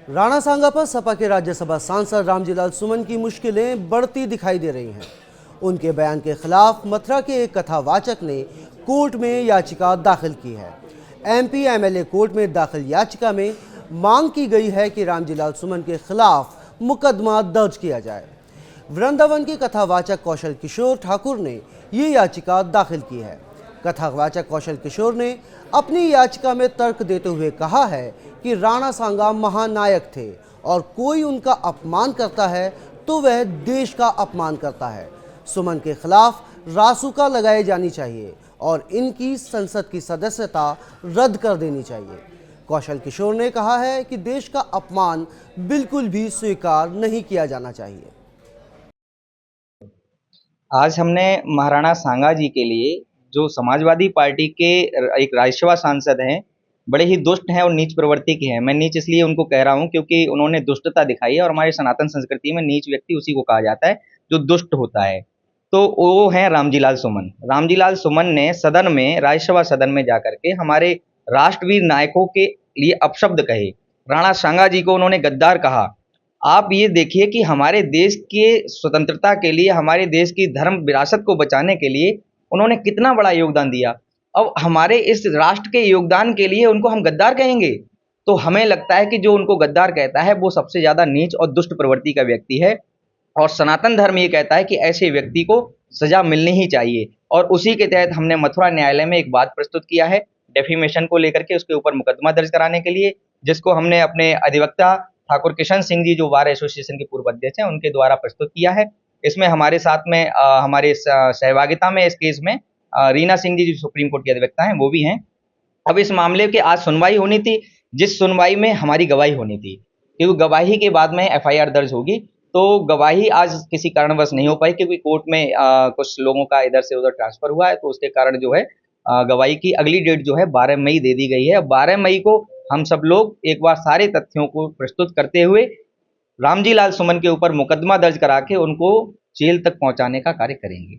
राणा सांगा पर सपा के राज्यसभा सांसद रामजीलाल सुमन की मुश्किलें बढ़ती दिखाई दे रही हैं। उनके बयान के खिलाफ मथुरा के एक कथावाचक ने कोर्ट में याचिका दाखिल की है। एमपी एमएलए कोर्ट में दाखिल याचिका में मांग की गई है कि रामजीलाल सुमन के खिलाफ मुकदमा दर्ज किया जाए। वृंदावन के कथावाचक कौशल किशोर ठाकुर ने ये याचिका दाखिल की है। कथावाचक कौशल किशोर ने अपनी याचिका में तर्क देते हुए कहा है कि राणा सांगा महानायक थे और कोई उनका अपमान करता है तो वह देश का अपमान करता है। सुमन के खिलाफ रासुका लगाई जानी चाहिए और इनकी संसद की सदस्यता रद्द कर देनी चाहिए। कौशल किशोर ने कहा है कि देश का अपमान बिल्कुल भी स्वीकार नहीं किया जाना चाहिए। आज हमने महाराणा सांगा जी के लिए, जो समाजवादी पार्टी के एक राज्यसभा सांसद हैं, बड़े ही दुष्ट हैं और नीच प्रवृत्ति के हैं। मैं नीच इसलिए उनको कह रहा हूं क्योंकि उन्होंने दुष्टता दिखाई है और हमारे सनातन संस्कृति में नीच व्यक्ति उसी को कहा जाता है जो दुष्ट होता है। तो वो हैं रामजीलाल सुमन। रामजीलाल सुमन ने सदन में, राज्यसभा सदन में जाकर के हमारे राष्ट्रवीर नायकों के लिए अपशब्द कहे। राणा सांगा जी को उन्होंने गद्दार कहा। आप ये देखिए कि हमारे देश के स्वतंत्रता के लिए, हमारे देश की धर्म विरासत को बचाने के लिए उन्होंने कितना बड़ा योगदान दिया। अब हमारे इस राष्ट्र के योगदान के लिए उनको हम गद्दार कहेंगे? तो हमें लगता है कि जो उनको गद्दार कहता है वो सबसे ज़्यादा नीच और दुष्ट प्रवृत्ति का व्यक्ति है। और सनातन धर्म ये कहता है कि ऐसे व्यक्ति को सजा मिलनी ही चाहिए। और उसी के तहत हमने मथुरा न्यायालय में एक बात प्रस्तुत किया है डेफिमेशन को लेकर के, उसके ऊपर मुकदमा दर्ज कराने के लिए, जिसको हमने अपने अधिवक्ता ठाकुर किशन सिंह जी, जो बार एसोसिएशन के पूर्व अध्यक्ष हैं, उनके द्वारा प्रस्तुत किया है। इसमें हमारे साथ में हमारे सहभागिता में इस केस में रीना सिंह जी, जो सुप्रीम कोर्ट की अधिवक्ता हैं, वो भी हैं। अब इस मामले की आज सुनवाई होनी थी, जिस सुनवाई में हमारी गवाही होनी थी, क्योंकि गवाही के बाद में एफआईआर दर्ज होगी। तो गवाही आज किसी कारणवश नहीं हो पाई क्योंकि कोर्ट में कुछ लोगों का इधर से उधर ट्रांसफर हुआ है, तो उसके कारण जो है गवाही की अगली डेट जो है 12 मई दे दी गई है। 12 मई को हम सब लोग एक बार सारे तथ्यों को प्रस्तुत करते हुए रामजीलाल सुमन के ऊपर मुकदमा दर्ज करा के उनको जेल तक पहुंचाने का कार्य करेंगे।